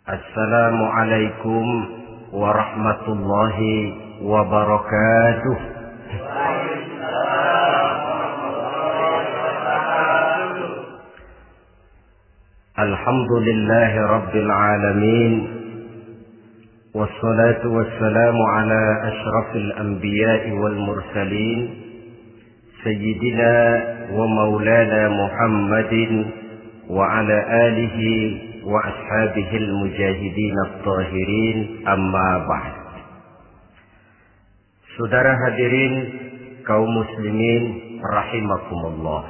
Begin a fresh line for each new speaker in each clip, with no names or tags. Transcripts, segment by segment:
Assalamualaikum warahmatullahi wabarakatuh. Alhamdulillahi rabbil alamin. Wassalatu wassalamu ala ashrafil anbiya'i wal mursalin, sayyidina wa maulana Muhammadin wa ala alihi wa ashabihil mujahidin at-tahirin, amma ba'd. Saudara hadirin kaum muslimin rahimakumullah.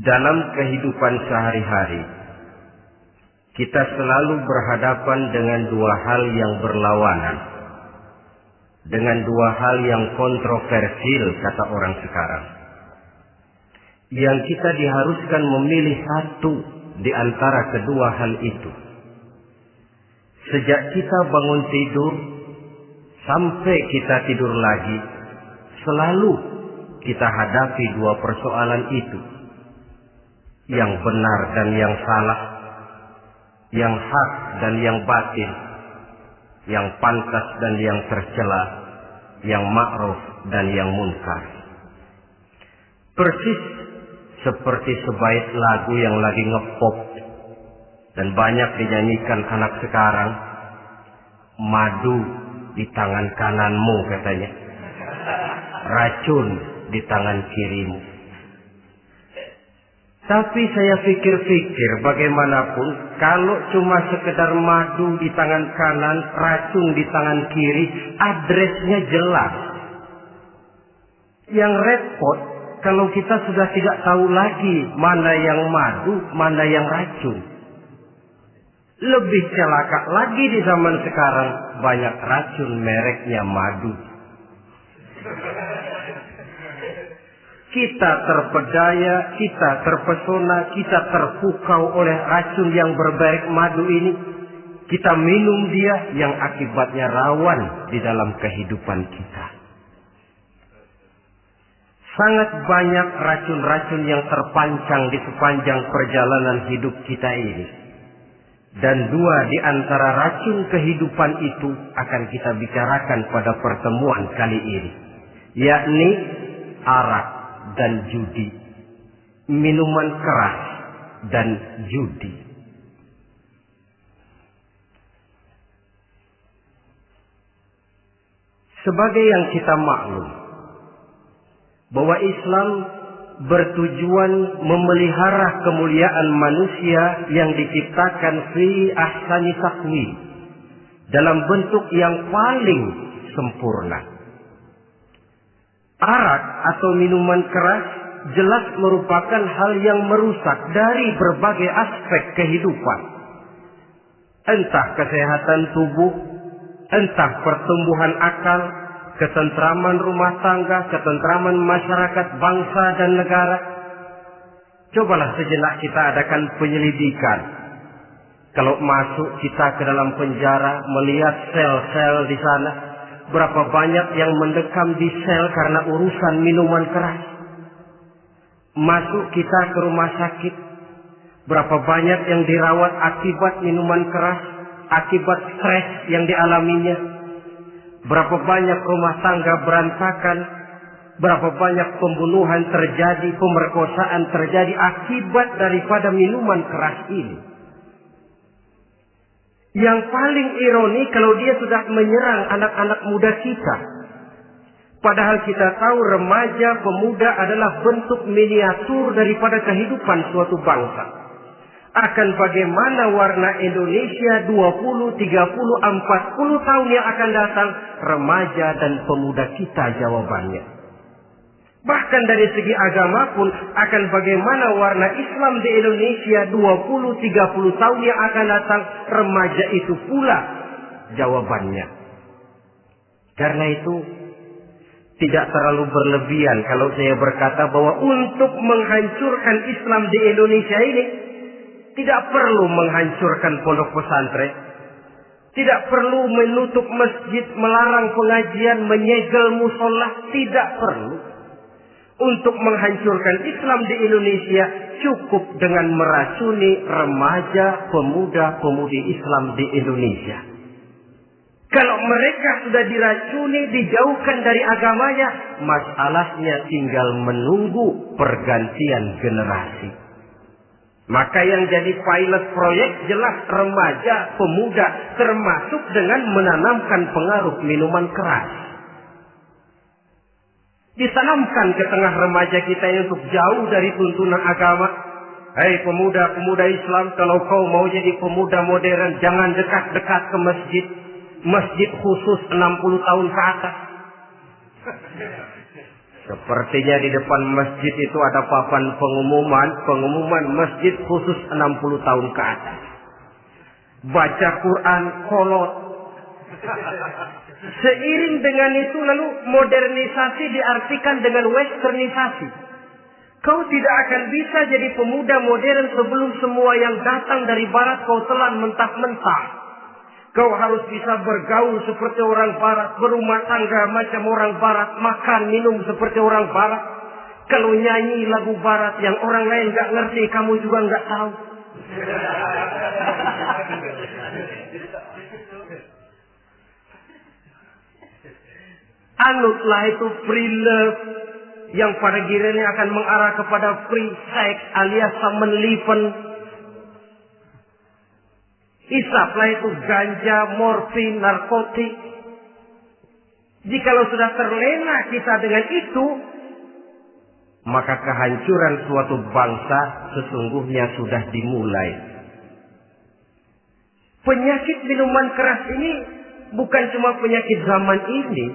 Dalam kehidupan sehari-hari kita selalu berhadapan dengan dua hal yang berlawanan, dengan dua hal yang kontroversial kata orang sekarang, yang kita diharuskan memilih satu di antara kedua hal itu. Sejak kita bangun tidur sampai kita tidur lagi, selalu kita hadapi dua persoalan itu. Yang benar dan yang salah, yang hak dan yang batil, yang pantas dan yang tercela, yang ma'ruf dan yang munkar. Persis seperti sebaik lagu yang lagi ngepop dan banyak dinyanyikan anak sekarang, madu di tangan kananmu katanya, racun di tangan kirimu. Tapi saya pikir-pikir bagaimanapun, kalau cuma sekedar madu di tangan kanan, racun di tangan kiri, adresnya jelas. Yang repot kalau kita sudah tidak tahu lagi mana yang madu, mana yang racun. Lebih celaka lagi di zaman sekarang, banyak racun mereknya madu. Kita terpedaya, kita terpesona, kita terpukau oleh racun yang bermerek madu ini. Kita minum dia, yang akibatnya rawan di dalam kehidupan kita. Sangat banyak racun-racun yang terpancang di sepanjang perjalanan hidup kita ini. Dan dua di antara racun kehidupan itu akan kita bicarakan pada pertemuan kali ini, yakni arak dan judi, minuman keras dan judi. Sebagai yang kita maklum bahwa Islam bertujuan memelihara kemuliaan manusia yang diciptakan fi ahsani taqwim, dalam bentuk yang paling sempurna. Arak atau minuman keras jelas merupakan hal yang merusak dari berbagai aspek kehidupan. Entah kesehatan tubuh, entah pertumbuhan akal, ketentraman rumah tangga, ketentraman masyarakat, bangsa dan negara. Cobalah sejenak kita adakan penyelidikan. Kalau masuk kita ke dalam penjara, melihat sel-sel di sana, berapa banyak yang mendekam di sel karena urusan minuman keras. Masuk kita ke rumah sakit, berapa banyak yang dirawat akibat minuman keras, akibat stres yang dialaminya. Berapa banyak rumah tangga berantakan, berapa banyak pembunuhan terjadi, pemerkosaan terjadi akibat daripada minuman keras ini. Yang paling ironi kalau dia sudah menyerang anak-anak muda kita. Padahal kita tahu remaja, pemuda adalah bentuk miniatur daripada kehidupan suatu bangsa. Akan bagaimana warna Indonesia 20, 30, 40 tahun yang akan datang, remaja dan pemuda kita jawabannya. Bahkan dari segi agama pun, akan bagaimana warna Islam di Indonesia 20, 30 tahun yang akan datang, remaja itu pula jawabannya. Karena itu, tidak terlalu berlebihan kalau saya berkata bahwa untuk menghancurkan Islam di Indonesia ini, tidak perlu menghancurkan pondok pesantren, tidak perlu menutup masjid, melarang pengajian, menyegel musola, tidak perlu. Untuk menghancurkan Islam di Indonesia, cukup dengan meracuni remaja, pemuda-pemudi Islam di Indonesia. Kalau mereka sudah diracuni, dijauhkan dari agamanya, masalahnya tinggal menunggu pergantian generasi. Maka yang jadi pilot proyek jelas remaja, pemuda, termasuk dengan menanamkan pengaruh minuman keras. Ditanamkan ke tengah remaja kita ini untuk jauh dari tuntunan agama. Hei pemuda-pemuda Islam, kalau kau mau jadi pemuda modern, jangan dekat-dekat ke masjid. Masjid khusus 60 tahun ke atas. Sepertinya di depan masjid itu ada papan pengumuman masjid khusus 60 tahun ke atas. Baca Quran kolot. Seiring dengan itu lalu modernisasi diartikan dengan westernisasi. Kau tidak akan bisa jadi pemuda modern sebelum semua yang datang dari barat kau telan mentah-mentah. Kau harus bisa bergaul seperti orang barat, berumah tangga macam orang barat, makan minum seperti orang barat. Kalau nyanyi lagu barat yang orang lain nggak ngerti, kamu juga nggak tahu. Anutlah itu free love yang pada gilirannya akan mengarah kepada free sex alias samen-liven. Isaplah itu ganja, morfin, narkotik. Jikalau sudah terlena kita dengan itu, maka kehancuran suatu bangsa sesungguhnya sudah dimulai. Penyakit minuman keras ini bukan cuma penyakit zaman ini.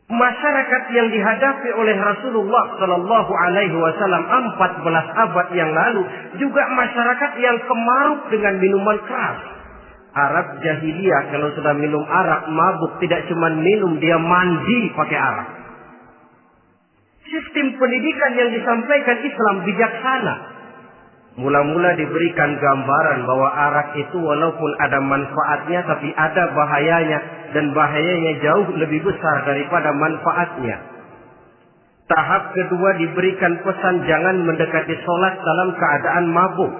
Masyarakat yang dihadapi oleh Rasulullah Sallallahu Alaihi Wasallam 14 abad yang lalu juga masyarakat yang kemaruk dengan minuman keras. Arab jahiliyah kalau sudah minum arak mabuk, tidak cuma minum, dia mandi pakai arak. Sistem pendidikan yang disampaikan Islam bijaksana. Mula-mula diberikan gambaran bahwa arak itu walaupun ada manfaatnya tapi ada bahayanya, dan bahayanya jauh lebih besar daripada manfaatnya. Tahap kedua diberikan pesan jangan mendekati sholat dalam keadaan mabuk.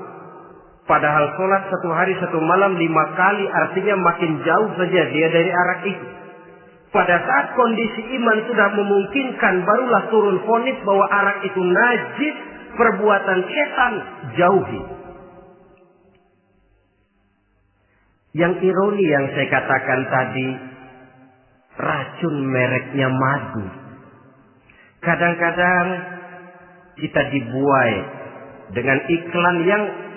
Padahal sholat 1 hari 1 malam 5 kali, artinya makin jauh saja dia dari arak itu. Pada saat kondisi iman sudah memungkinkan, barulah turun vonis bahwa arak itu najis, perbuatan setan, jauhi. Yang ironi yang saya katakan tadi, racun mereknya madu. Kadang-kadang kita dibuai dengan iklan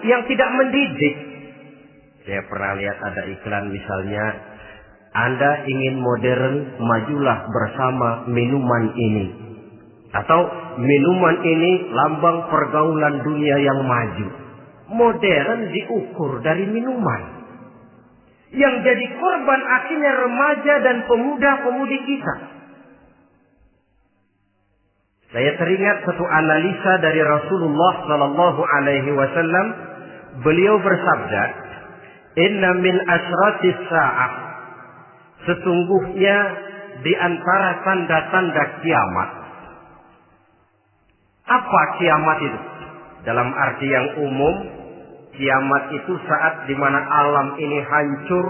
yang tidak mendidik. Saya pernah lihat ada iklan misalnya, Anda ingin modern, majulah bersama minuman ini. Atau minuman ini lambang pergaulan dunia yang maju. Modern diukur dari minuman. Yang jadi korban akhirnya remaja dan pemuda-pemudi kita. Saya teringat satu analisa dari Rasulullah Sallallahu Alaihi Wasallam. Beliau bersabda, Inna min asyratis sa'ah. Sesungguhnya di antara tanda-tanda kiamat. Apa kiamat itu? Dalam arti yang umum, kiamat itu saat di mana alam ini hancur,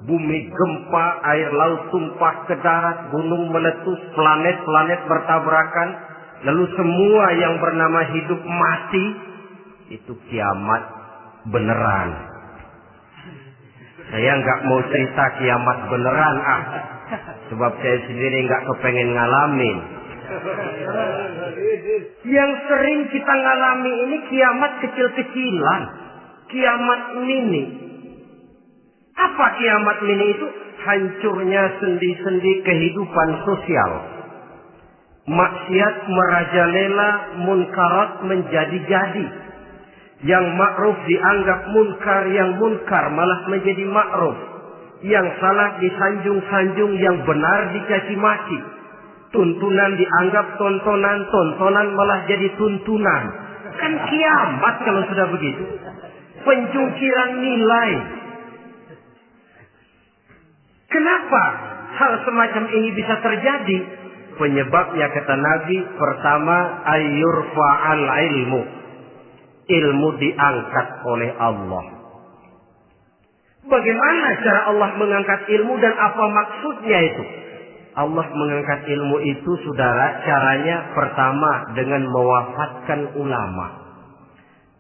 bumi gempa, air laut tumpah ke darat, gunung meletus, planet-planet bertabrakan, lalu semua yang bernama hidup mati. Itu kiamat beneran. Saya nggak mau cerita kiamat beneran, sebab saya sendiri nggak kepengen ngalamin. Yang sering kita ngalami ini kiamat kecil-kecilan, kiamat mini. Apa kiamat mini itu? Hancurnya sendi-sendi kehidupan sosial. Maksiat merajalela, munkarat menjadi-jadi. Yang ma'ruf dianggap munkar, yang munkar malah menjadi ma'ruf. Yang salah disanjung-sanjung, yang benar dicaci maki. Tuntunan dianggap tontonan, tontonan malah jadi tuntunan. Kan kiamat kalau sudah begitu. Penjungkiran nilai. Kenapa hal semacam ini bisa terjadi? Penyebabnya kata Nabi, pertama ayyurfa'al ilmu. Ilmu diangkat oleh Allah. Bagaimana cara Allah mengangkat ilmu dan apa maksudnya itu? Allah mengangkat ilmu itu, saudara, caranya pertama dengan mewafatkan ulama.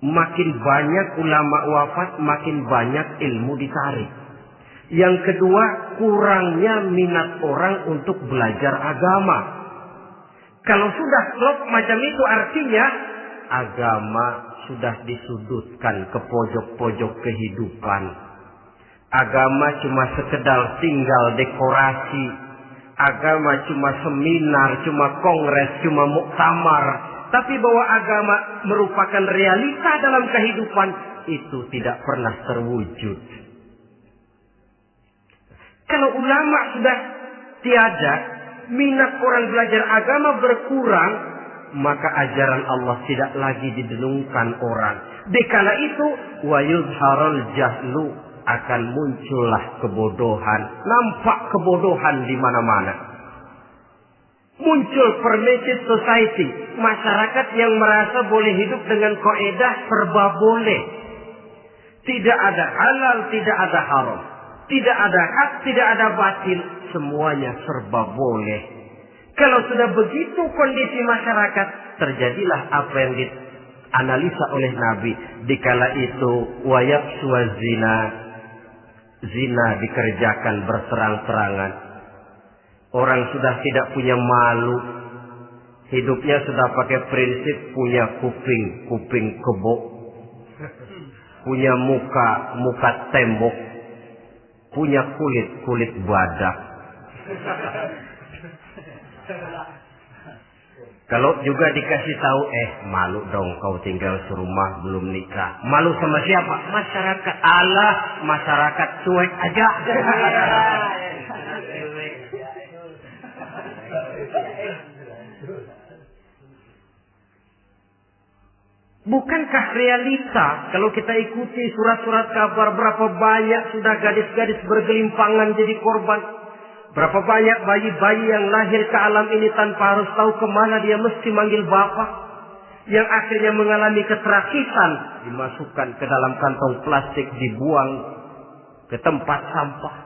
Makin banyak ulama wafat, makin banyak ilmu ditarik. Yang kedua, kurangnya minat orang untuk belajar agama. Kalau sudah klop macam itu, artinya agama sudah disudutkan ke pojok-pojok kehidupan. Agama cuma sekedar tinggal dekorasi. Agama cuma seminar, cuma kongres, cuma muktamar. Tapi bahwa agama merupakan realita dalam kehidupan, itu tidak pernah terwujud. Kalau ulama sudah tiada, minat orang belajar agama berkurang, maka ajaran Allah tidak lagi didengungkan orang. Dikala itu, wa yuzharul jahlu, akan muncullah kebodohan. Nampak kebodohan di mana-mana. Muncul permitted society, masyarakat yang merasa boleh hidup dengan kaidah serba boleh. Tidak ada halal, tidak ada haram. Tidak ada hak, tidak ada batil. Semuanya serba boleh. Kalau sudah begitu kondisi masyarakat, terjadilah apa yang dianalisa oleh Nabi. Dikala itu, wayabsu zina. Zina dikerjakan berterang-terangan. Orang sudah tidak punya malu. Hidupnya sudah pakai prinsip punya kuping kebo. Punya muka tembok. Punya kulit badak. Kalau juga dikasih tahu, malu dong kau tinggal serumah belum nikah. Malu sama siapa? Masyarakat. Allah, masyarakat cuek aja. Bukankah realita kalau kita ikuti surat-surat kabar, berapa banyak sudah gadis-gadis bergelimpangan jadi korban? Berapa banyak bayi-bayi yang lahir ke alam ini tanpa harus tahu kemana dia mesti manggil bapak. Yang akhirnya mengalami keterakisan, dimasukkan ke dalam kantong plastik, dibuang ke tempat sampah.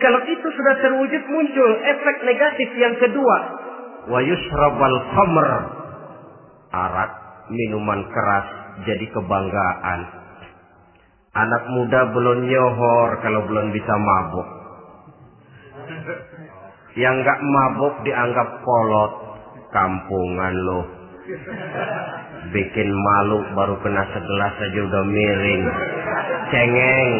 Kalau itu sudah terwujud, muncul efek negatif yang kedua. Wa yushrabal khamr. Arak, minuman keras jadi kebanggaan. Anak muda belum nyohor kalau belum bisa mabuk. Yang gak mabuk dianggap kolot. Kampungan loh. Bikin malu baru kena segelas aja udah miring. Cengeng.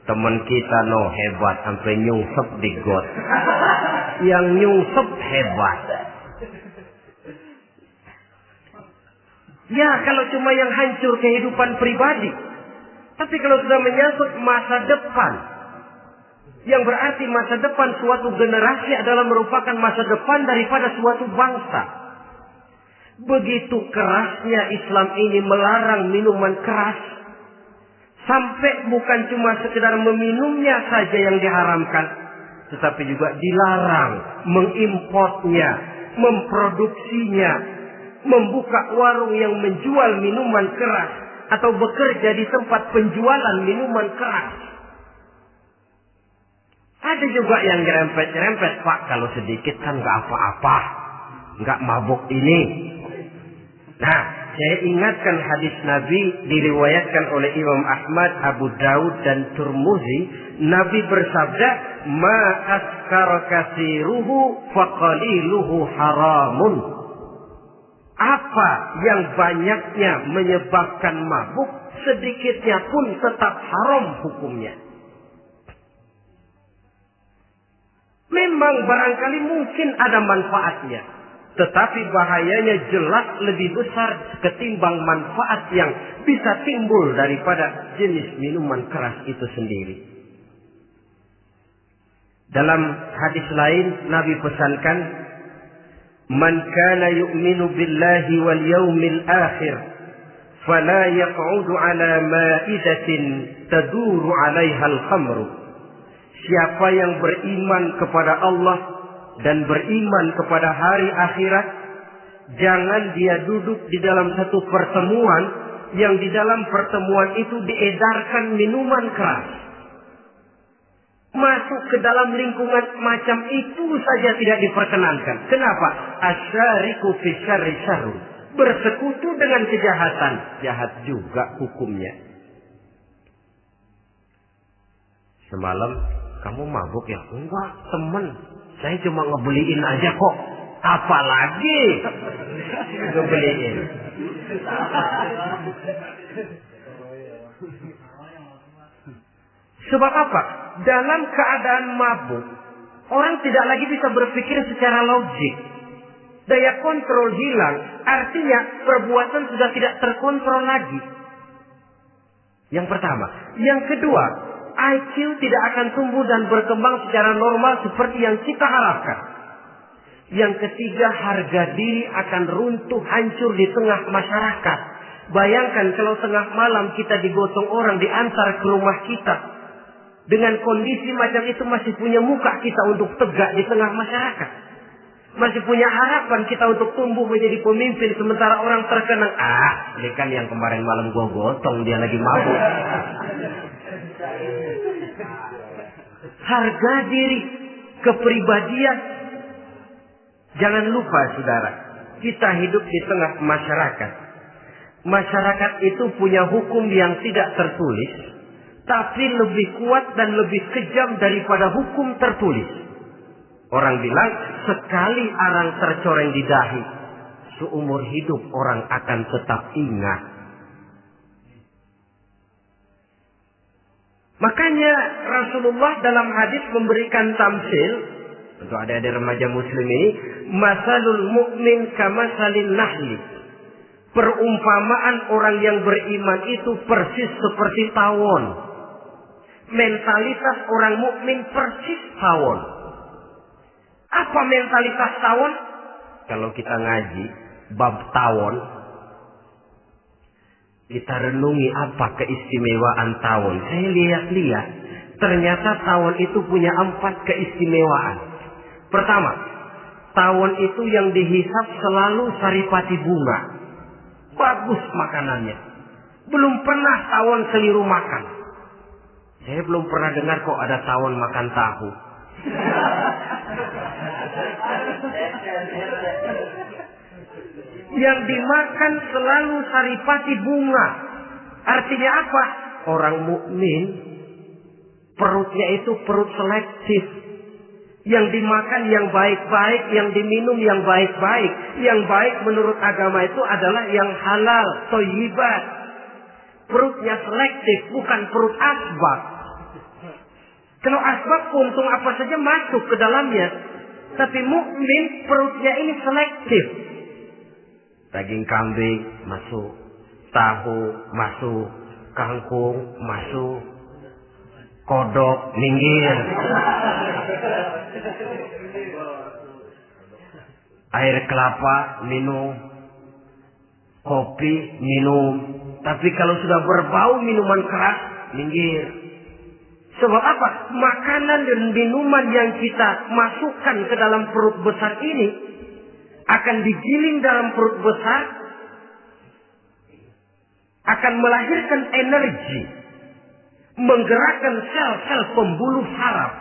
Temen kita hebat sampai nyungsep di got. Yang nyungsep hebat. Ya, kalau cuma yang hancur kehidupan pribadi. Tapi kalau sudah menyangkut masa depan, yang berarti masa depan suatu generasi adalah merupakan masa depan daripada suatu bangsa. Begitu kerasnya Islam ini melarang minuman keras. Sampai bukan cuma sekedar meminumnya saja yang diharamkan, tetapi juga dilarang mengimportnya, memproduksinya, membuka warung yang menjual minuman keras atau bekerja di tempat penjualan minuman keras. Ada juga yang nyerempet-nyerempet, Pak, kalau sedikit kan nggak apa-apa, nggak mabuk ini. Nah, saya ingatkan hadis Nabi diriwayatkan oleh Imam Ahmad, Abu Daud dan Tirmidzi. Nabi bersabda, "Ma askara katsiruhu faqaliluhu haramun." Apa yang banyaknya menyebabkan mabuk, sedikitnya pun tetap haram hukumnya. Memang barangkali mungkin ada manfaatnya, tetapi bahayanya jelas lebih besar ketimbang manfaat yang bisa timbul daripada jenis minuman keras itu sendiri. Dalam hadis lain Nabi pesankan, "Man kana yu'minu billahi wal yaumil akhir fala yaq'udu ala ma'idatin taduru 'alaiha al-khamru. Siapa yang beriman kepada Allah dan beriman kepada hari akhirat, jangan dia duduk di dalam satu pertemuan yang di dalam pertemuan itu diedarkan minuman keras. Masuk ke dalam lingkungan macam itu saja tidak diperkenankan. Kenapa? Asyariku fi syarri syarrun. Bersekutu dengan kejahatan, jahat juga hukumnya. Semalam kamu mabuk ya? Enggak, temen. Saya cuma ngebeliin aja kok. Apalagi ngebeliin. Sebab apa? Dalam keadaan mabuk, orang tidak lagi bisa berpikir secara logik. Daya kontrol hilang, artinya perbuatan sudah tidak terkontrol lagi. Yang pertama. Yang kedua, IQ tidak akan tumbuh dan berkembang secara normal seperti yang kita harapkan. Yang ketiga, harga diri akan runtuh hancur di tengah masyarakat. Bayangkan kalau tengah malam kita digotong orang diantar ke rumah kita. Dengan kondisi macam itu masih punya muka kita untuk tegak di tengah masyarakat. Masih punya harapan kita untuk tumbuh menjadi pemimpin sementara orang terkenang. Ini kan yang kemarin malam gua gotong, dia lagi mabuk. Harga diri, kepribadian. Jangan lupa saudara, kita hidup di tengah masyarakat. Masyarakat itu punya hukum yang tidak tertulis, tapi lebih kuat dan lebih kejam daripada hukum tertulis. Orang bilang, sekali arang tercoreng di dahi, seumur hidup orang akan tetap ingat. Makanya Rasulullah dalam hadis memberikan tamsil untuk adik-adik remaja muslim ini, masalul mu'min kamasalin nahli. Perumpamaan orang yang beriman itu persis seperti tawon. Mentalitas orang mukmin persis tawon. Apa mentalitas tawon? Kalau kita ngaji bab tawon, kita renungi apa keistimewaan tawon. Saya lihat-lihat, ternyata tawon itu punya 4 keistimewaan. Pertama, tawon itu yang dihisap selalu saripati bunga. Bagus makanannya. Belum pernah tawon keliru makan. Saya belum pernah dengar kok ada tawon makan tahu. Yang dimakan selalu saripati bunga. Artinya apa? Orang mukmin perutnya itu perut selektif. Yang dimakan yang baik-baik, yang diminum yang baik-baik. Yang baik menurut agama itu adalah yang halal, thayyibat. Perutnya selektif, bukan perut asbab. Kalau asbab puntung apa saja masuk ke dalamnya. Tapi mukmin perutnya ini selektif. Daging kambing masuk, tahu masuk, kangkung masuk, kodok minggir. Air kelapa minum, kopi minum. Tapi kalau sudah berbau minuman keras, minggir. Sebab apa? Makanan dan minuman yang kita masukkan ke dalam perut besar ini akan digiling dalam perut besar, akan melahirkan energi, menggerakkan sel-sel pembuluh saraf.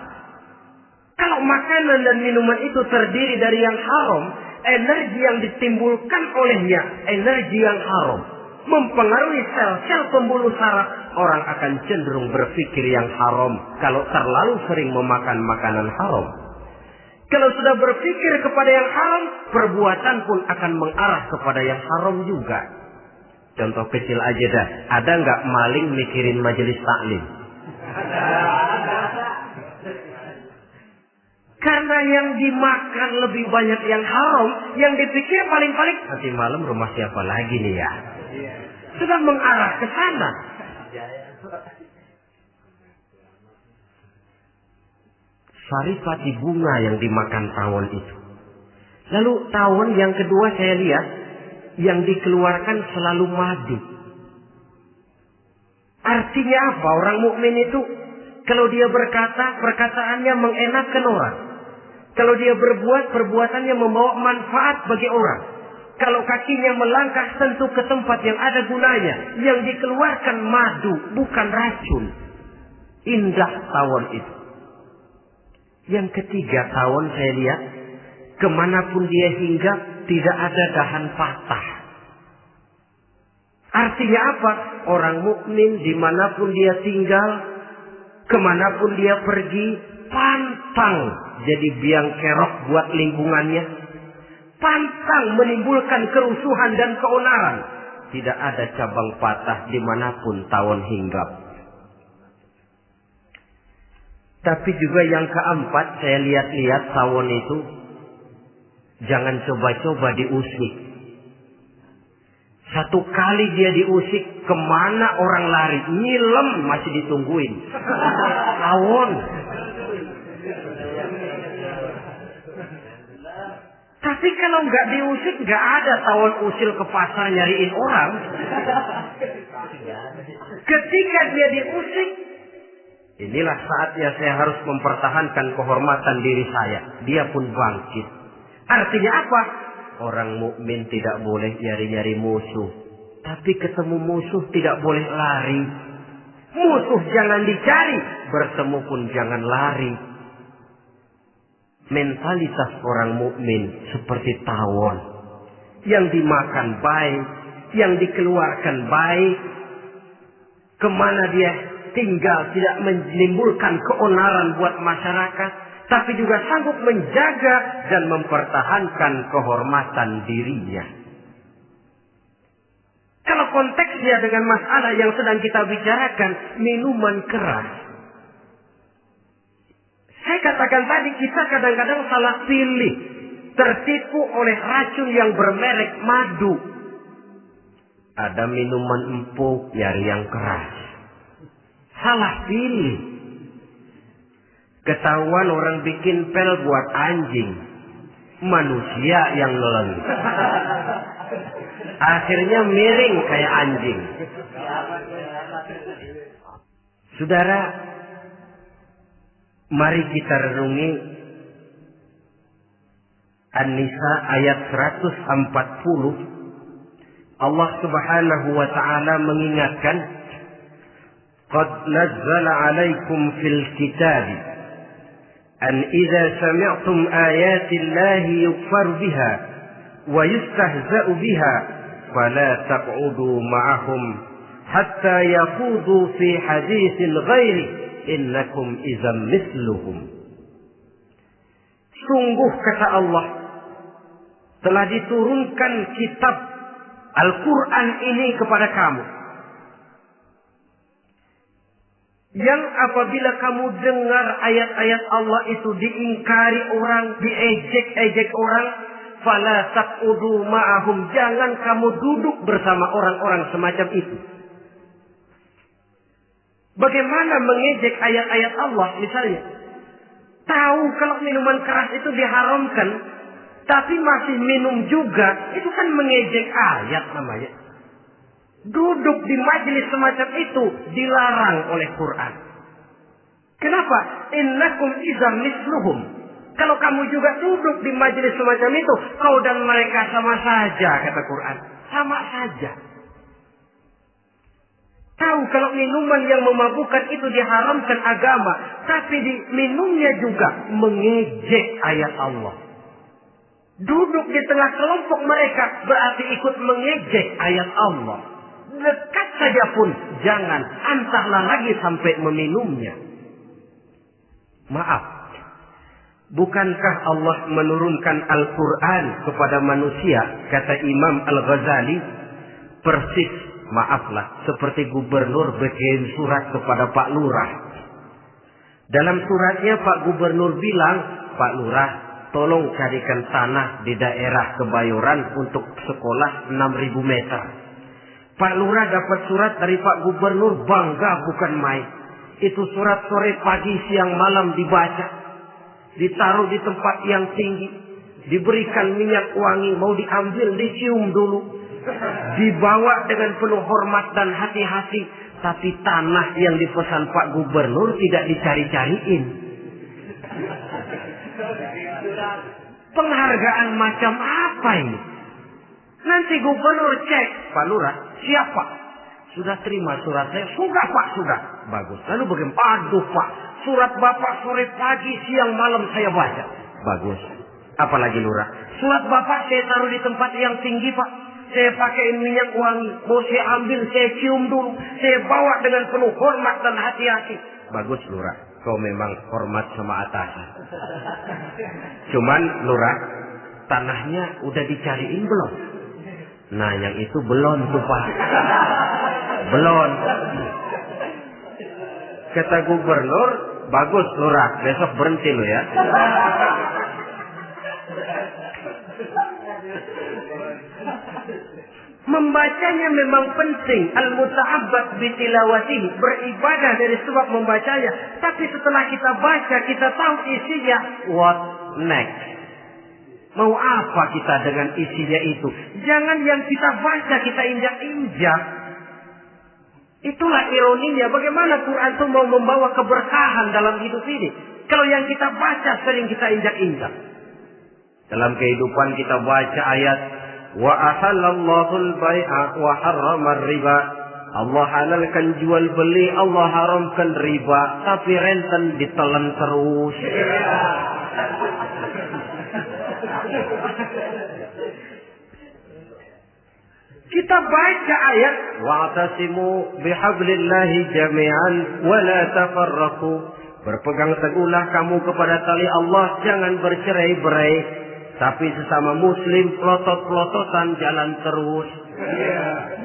Kalau makanan dan minuman itu terdiri dari yang haram, energi yang ditimbulkan olehnya energi yang haram, mempengaruhi sel-sel pembuluh saraf. Orang akan cenderung berpikir yang haram kalau terlalu sering memakan makanan haram. Kalau sudah berpikir kepada yang haram, perbuatan pun akan mengarah kepada yang haram juga. Contoh kecil aja dah, ada nggak maling mikirin majelis taklim? Karena yang dimakan lebih banyak yang haram, yang dipikir paling-paling nanti malam rumah siapa lagi nih ya? Sudah mengarah ke sana. Saripati bunga yang dimakan tawon itu. Lalu tawon yang kedua saya lihat yang dikeluarkan selalu madu. Artinya apa orang mukmin itu? Kalau dia berkata, perkataannya mengenakan orang. Kalau dia berbuat, perbuatannya membawa manfaat bagi orang. Kalau kakinya melangkah tentu ke tempat yang ada gunanya. Yang dikeluarkan madu, bukan racun. Indah tawon itu. Yang ketiga tawon saya lihat, kemanapun dia hinggap, tidak ada dahan patah. Artinya apa? Orang mukmin dimanapun dia tinggal, kemanapun dia pergi, pantang jadi biang kerok buat lingkungannya. Pantang menimbulkan kerusuhan dan keonaran. Tidak ada cabang patah dimanapun tawon hinggap. Tapi juga yang keempat, saya lihat-lihat tawon itu, jangan coba-coba diusik. Satu kali dia diusik, kemana orang lari? Nyilem masih ditungguin. Tawon. Tapi kalau nggak diusik, nggak ada tawon usil ke pasar nyariin orang. Ketika dia diusik, inilah saatnya saya harus mempertahankan kehormatan diri saya. Dia pun bangkit. Artinya apa? Orang mukmin tidak boleh nyari-nyari musuh. Tapi ketemu musuh tidak boleh lari. Musuh jangan dicari, bertemu pun jangan lari. Mentalitas orang mukmin seperti tawon. Yang dimakan baik, yang dikeluarkan baik. Kemana dia tinggal tidak menimbulkan keonaran buat masyarakat, tapi juga sanggup menjaga dan mempertahankan kehormatan dirinya. Kalau konteksnya dengan masalah yang sedang kita bicarakan, minuman keras. Saya katakan tadi, kita kadang-kadang salah pilih, tertipu oleh racun yang bermerek madu. Ada minuman empuk, nyari yang keras. Salah pilih. Ketahuan orang bikin pel buat anjing, manusia yang nelen. Akhirnya miring kayak anjing. Saudara, mari kita renungi An-Nisa ayat 140. Allah Subhanahu wa taala mengingatkan, "Qad nazzala 'alaikum fil kitab an idza sami'tum ayati Allahi yukfar biha wa yustahza'u biha fala taq'udu ma'ahum hatta yaqudu fi haditsin ghairi innakum idzam mithluhum." Sungguh kata Allah, telah diturunkan kitab Al-Quran ini kepada kamu, yang apabila kamu dengar ayat-ayat Allah itu diingkari orang, diejek-ejek orang, fala taqudu ma'ahum, jangan kamu duduk bersama orang-orang semacam itu. Bagaimana mengejek ayat-ayat Allah? Misalnya, tahu kalau minuman keras itu diharamkan, tapi masih minum juga, itu kan mengejek ayat namanya. Duduk di majelis semacam itu dilarang oleh Quran. Kenapa? Innakum idzam mithluhum. Kalau kamu juga duduk di majelis semacam itu, kau dan mereka sama saja, kata Quran. Sama saja. Tahu kalau minuman yang memabukkan itu diharamkan agama, tapi minumnya juga mengejek ayat Allah. Duduk di tengah kelompok mereka berarti ikut mengejek ayat Allah. Dekat saja pun jangan, entahlah lagi sampai meminumnya. Maaf, bukankah Allah menurunkan Al-Quran kepada manusia, kata Imam Al-Ghazali, persis, maaflah, seperti gubernur bikin surat kepada Pak Lurah. Dalam suratnya Pak Gubernur bilang, Pak Lurah, tolong carikan tanah di daerah Kebayoran untuk sekolah 6.000 meter. Pak Lurah dapat surat dari Pak Gubernur, bangga bukan main. Itu surat sore, pagi, siang, malam dibaca. Ditaruh di tempat yang tinggi. Diberikan minyak wangi, mau diambil, dicium dulu. Dibawa dengan penuh hormat dan hati-hati. Tapi tanah yang dipesan Pak Gubernur tidak dicari-cariin. Penghargaan macam apa ini? Nanti Gubernur cek, Pak Lurah, siapa? Sudah terima surat saya? Sudah Pak, sudah. Bagus. Lalu bagaimana? Aduh Pak, surat Bapak sore pagi siang malam saya baca. Bagus. Apalagi Lurah? Surat Bapak saya taruh di tempat yang tinggi Pak. Saya pakai minyak wangi. Mau saya ambil, saya cium dulu. Saya bawa dengan penuh hormat dan hati-hati. Bagus Lurah. Kau memang hormat sama atasan. Cuman Lurah, tanahnya udah dicariin belum? Nah yang itu belum tuh Pak. Belum. Kata Gubernur, bagus Lurah. Besok berhenti lo ya. Membacanya memang penting. Al-muta'abbad bitilawatihi. Beribadah dari sebab membacanya. Tapi setelah kita baca, kita tahu isinya. What next? Mau apa kita dengan isinya itu? Jangan yang kita baca, kita injak-injak. Itulah ironinya. Bagaimana Quran itu mau membawa keberkahan dalam hidup ini. Kalau yang kita baca sering kita injak-injak. Dalam kehidupan kita baca ayat. Wa ahallallahu al-bai'a wa harrama riba. Allah halalkan jual beli, Allah haramkan riba, tapi renten ditelan terus. Kita baca ayat wa'tasimu bihablillahi jami'an wa la tafarraqu. Berpegang teguhlah kamu kepada tali Allah, jangan bercerai-berai. Tapi sesama muslim pelotot-pelototan jalan terus.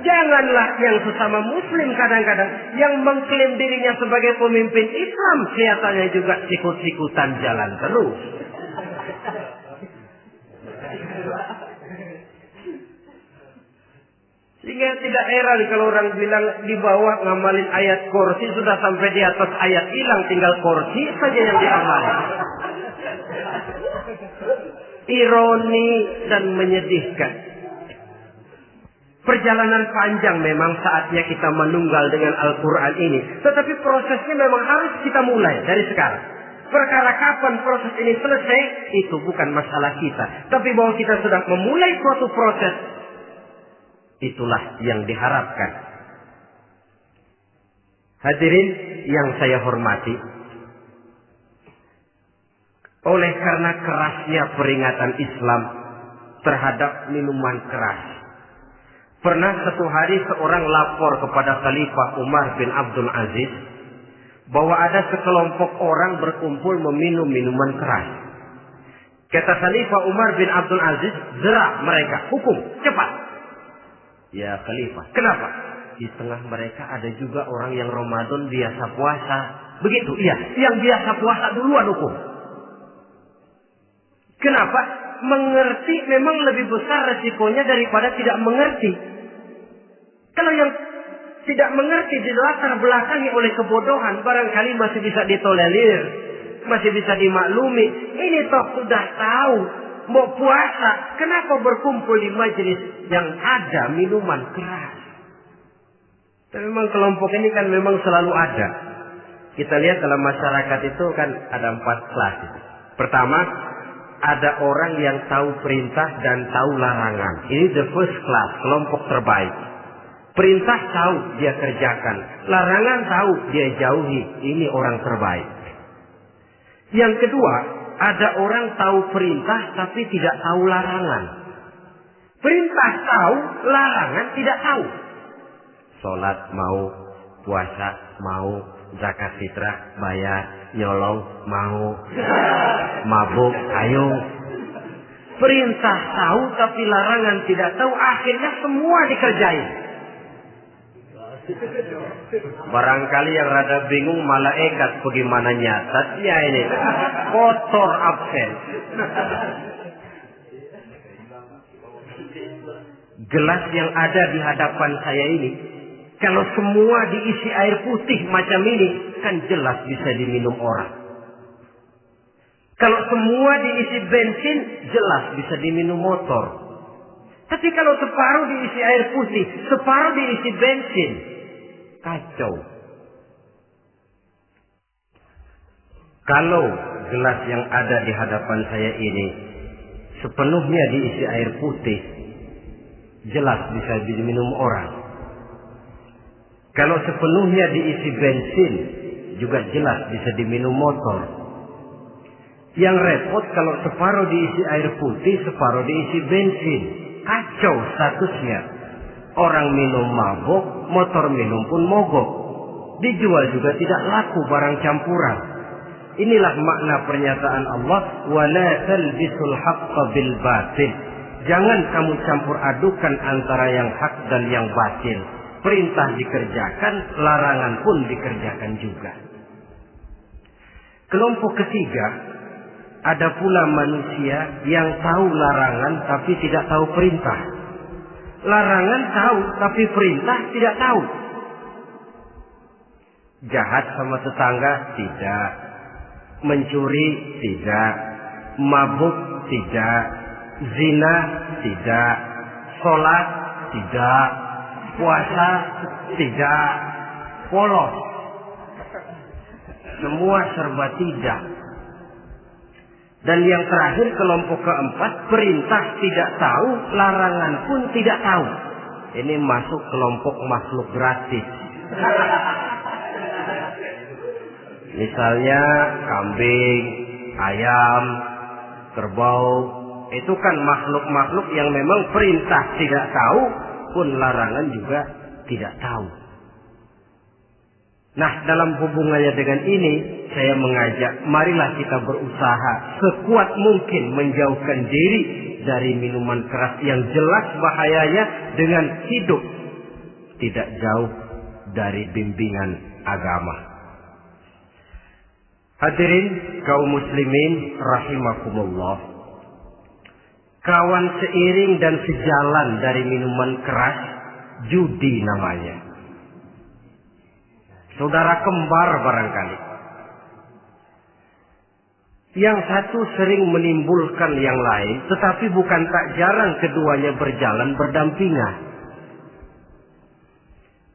Janganlah yang sesama muslim kadang-kadang yang mengklaim dirinya sebagai pemimpin Islam kelihatannya juga sikut-sikutan jalan terus. Sehingga tidak heran kalau orang bilang di bawah ngamalin ayat kursi sudah sampai di atas ayat hilang, tinggal kursi saja yang diamalin. Ironi dan menyedihkan. Perjalanan panjang memang saatnya kita menunggal dengan Al-Quran ini. Tetapi prosesnya memang harus kita mulai dari sekarang. Perkara kapan proses ini selesai, itu bukan masalah kita. Tapi bahwa kita sudah memulai suatu proses, itulah yang diharapkan. Hadirin yang saya hormati, oleh karena kerasnya peringatan Islam terhadap minuman keras, pernah satu hari seorang lapor kepada Khalifah Umar bin Abdul Aziz bahwa ada sekelompok orang berkumpul meminum minuman keras. Kata Khalifah Umar bin Abdul Aziz, jerak mereka, hukum, cepat. Ya Khalifah, kenapa? Di tengah mereka ada juga orang yang Ramadan biasa puasa. Begitu, iya, yang biasa puasa duluan hukum. Kenapa? Mengerti memang lebih besar resikonya daripada tidak mengerti. Kalau yang tidak mengerti dilatar belakangi oleh kebodohan, barangkali masih bisa ditolerir, masih bisa dimaklumi. Ini toh sudah tahu mau puasa, kenapa berkumpul di majelis yang ada minuman keras? Tapi memang kelompok ini kan memang selalu ada. Kita lihat dalam masyarakat itu kan ada 4 kelas. Pertama, ada orang yang tahu perintah dan tahu larangan. Ini the first class, kelompok terbaik. Perintah tahu dia kerjakan, larangan tahu dia jauhi. Ini orang terbaik. Yang kedua, ada orang tahu perintah tapi tidak tahu larangan. Perintah tahu, larangan tidak tahu. Sholat mau, puasa mau, zakat fitrah bayar, nyolong mau, mabuk ayo. Perintah tahu tapi larangan tidak tahu, akhirnya semua dikerjain. Barangkali yang rada bingung malaikat bagaimana nyatatnya ini, kotor absen. Gelas yang ada di hadapan saya ini, kalau semua diisi air putih macam ini, kan jelas bisa diminum orang. Kalau semua diisi bensin, jelas bisa diminum motor. Tapi kalau separuh diisi air putih, separuh diisi bensin, kacau. Kalau gelas yang ada di hadapan saya ini sepenuhnya diisi air putih, jelas bisa diminum orang. Kalau sepenuhnya diisi bensin, juga jelas bisa diminum motor. Yang repot kalau separuh diisi air putih, separuh diisi bensin. Kacau statusnya. Orang minum mabuk, motor minum pun mogok. Dijual juga tidak laku barang campuran. Inilah makna pernyataan Allah, wala talbisul haqqa bil batil. Jangan kamu campur adukan antara yang hak dan yang batil. Perintah dikerjakan, larangan pun dikerjakan juga. Kelompok ketiga, ada pula manusia yang tahu larangan tapi tidak tahu perintah. Larangan tahu tapi perintah tidak tahu. Jahat sama tetangga tidak, mencuri tidak, mabuk tidak, zina tidak, sholat tidak, puasa tidak, polos. Semua serba tidak. Dan yang terakhir, kelompok keempat, perintah tidak tahu, larangan pun tidak tahu. Ini masuk kelompok makhluk gratis. Misalnya kambing, ayam, kerbau, itu kan makhluk-makhluk yang memang perintah tidak tahu, pun larangan juga tidak tahu. Nah, dalam hubungannya dengan ini, saya mengajak, marilah kita berusaha sekuat mungkin menjauhkan diri dari minuman keras yang jelas bahayanya dengan hidup tidak jauh dari bimbingan agama. Hadirin kaum muslimin rahimakumullah. Kawan seiring dan sejalan dari minuman keras, judi namanya. Saudara kembar barangkali. Yang satu sering menimbulkan yang lain, tetapi bukan tak jarang keduanya berjalan berdampingan.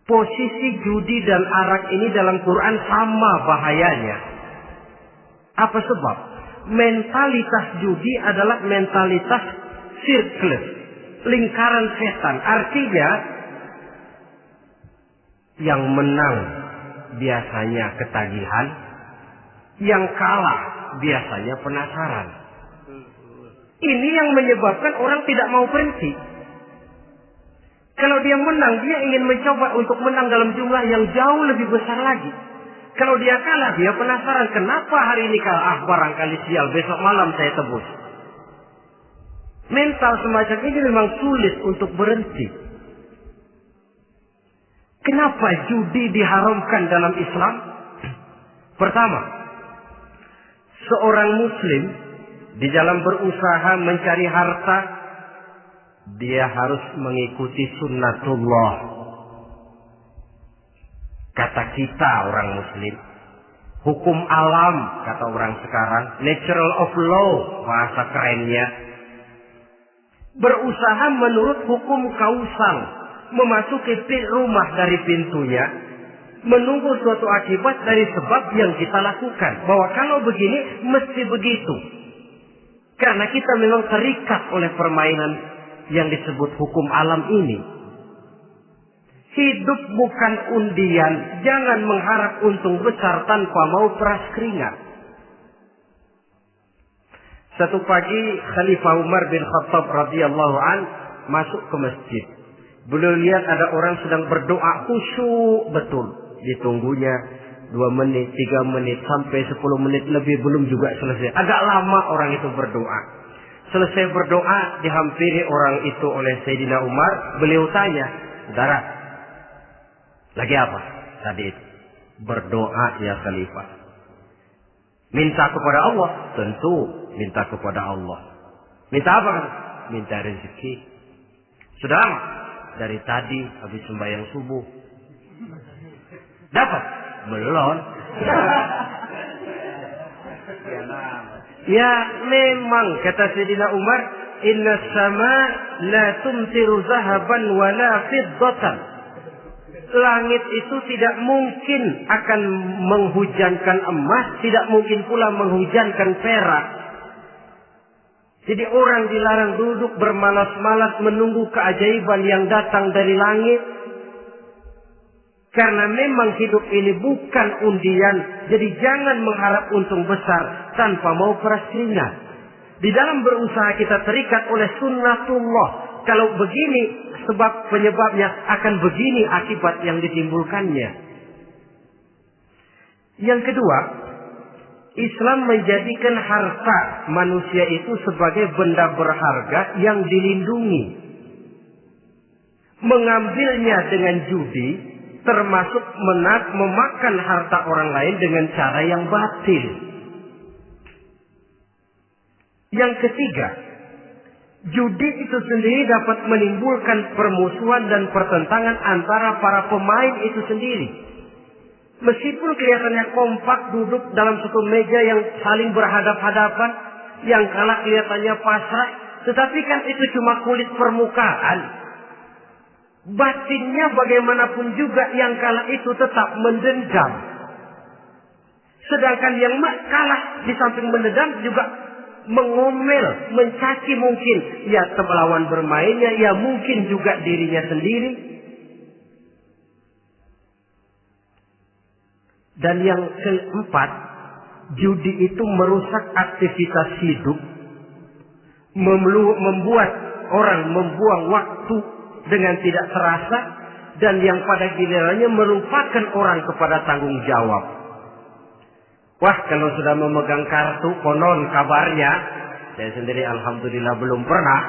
Posisi judi dan arak ini dalam Quran sama bahayanya. Apa sebab? Mentalitas judi adalah mentalitas sirkel, lingkaran setan. Artinya, yang menang biasanya ketagihan, yang kalah biasanya penasaran. Ini yang menyebabkan orang tidak mau berhenti. Kalau dia menang, dia ingin mencoba untuk menang dalam jumlah yang jauh lebih besar lagi. Kalau dia kalah, dia penasaran, kenapa hari ini kalah? Barangkali sial, besok malam saya tebus. Mental semacam ini memang sulit untuk berhenti. Kenapa judi diharamkan dalam Islam? Pertama, seorang muslim di dalam berusaha mencari harta, dia harus mengikuti sunnatullah. Kata kita orang muslim, hukum alam kata orang sekarang, natural of law bahasa kerennya. Berusaha menurut hukum kausal, memasuki rumah dari pintunya, menunggu suatu akibat dari sebab yang kita lakukan. Bahwa kalau begini, mesti begitu. Karena kita memang terikat oleh permainan yang disebut hukum alam ini. Hidup bukan undian, jangan mengharap untung besar tanpa mau peras keringat. Satu pagi Khalifah Umar bin Khattab radhiyallahu an masuk ke masjid. Beliau lihat ada orang sedang berdoa khusyuk betul. Ditunggunya 2 menit, 3 menit, sampai 10 menit lebih belum juga selesai. Agak lama orang itu berdoa. Selesai berdoa, dihampiri orang itu oleh Sayyidina Umar. Beliau tanya, saudara, lagi apa tadi itu? Berdoa ya Khalifah. Minta kepada Allah? Tentu minta kepada Allah. Minta apa kan? Minta rezeki. Sudah lama? Dari tadi habis sembahyang subuh. Dapat? Belum. Ya memang kata Sayyidina Umar, inna sama la tumtiru zahaban wala fiddatan. Langit itu tidak mungkin akan menghujankan emas, tidak mungkin pula menghujankan perak. Jadi orang dilarang duduk bermalas-malas menunggu keajaiban yang datang dari langit. Karena memang hidup ini bukan undian. Jadi jangan mengharap untung besar tanpa mau peras keringat. Di dalam berusaha kita terikat oleh sunnatullah. Kalau begini sebab penyebabnya, akan begini akibat yang ditimbulkannya. Yang kedua, Islam menjadikan harta manusia itu sebagai benda berharga yang dilindungi. Mengambilnya dengan judi termasuk memakan harta orang lain dengan cara yang batil. Yang ketiga, judi itu sendiri dapat menimbulkan permusuhan dan pertentangan antara para pemain itu sendiri. Meskipun kelihatannya kompak duduk dalam satu meja yang saling berhadap-hadapan, yang kalah kelihatannya pasrah, tetapi kan itu cuma kulit permukaan. Batinnya bagaimanapun juga yang kalah itu tetap mendendam. Sedangkan yang kalah di samping mendendam juga mengomel, mencaci mungkin ya lawan bermainnya, ya mungkin juga dirinya sendiri. Dan yang keempat, judi itu merusak aktivitas hidup, membuat orang membuang waktu dengan tidak terasa, dan yang pada gilirannya melupakan orang kepada tanggung jawab. Wah, kalau sudah memegang kartu, konon kabarnya, saya sendiri alhamdulillah belum pernah,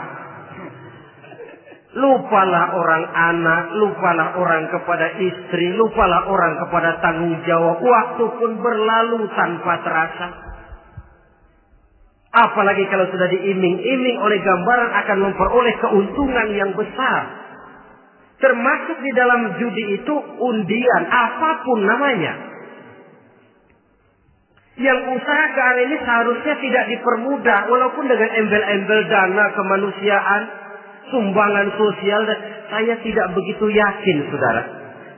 lupalah orang anak, lupalah orang kepada istri, lupalah orang kepada tanggung jawab. Waktu pun berlalu tanpa terasa. Apalagi kalau sudah diiming-iming oleh gambaran akan memperoleh keuntungan yang besar. Termasuk di dalam judi itu undian, apapun namanya. Yang usaha ke arah ini seharusnya tidak dipermudah, walaupun dengan embel-embel dana kemanusiaan, sumbangan sosial. Saya tidak begitu yakin, saudara,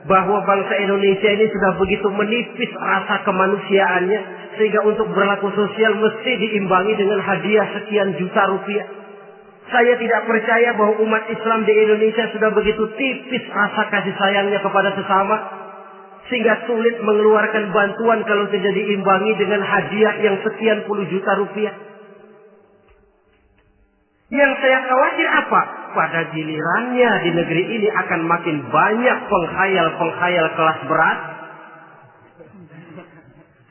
bahwa bangsa Indonesia ini sudah begitu menipis rasa kemanusiaannya, sehingga untuk berlaku sosial mesti diimbangi dengan hadiah sekian juta rupiah. Saya tidak percaya bahwa umat Islam di Indonesia sudah begitu tipis rasa kasih sayangnya kepada sesama, sehingga sulit mengeluarkan bantuan kalau tidak diimbangi dengan hadiah yang sekian puluh juta rupiah. Yang saya khawatir apa? Pada gilirannya di negeri ini akan makin banyak penghayal-penghayal kelas berat,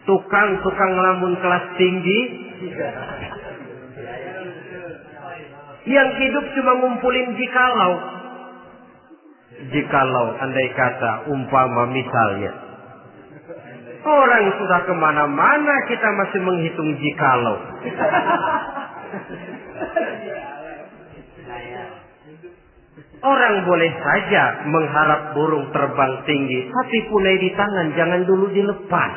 tukang-tukang lamun kelas tinggi, yang hidup cuma ngumpulin jikalau andai kata umpama misalnya orang sudah kemana-mana kita masih menghitung jikalau. Orang boleh saja mengharap burung terbang tinggi, tapi punai di tangan jangan dulu dilepas.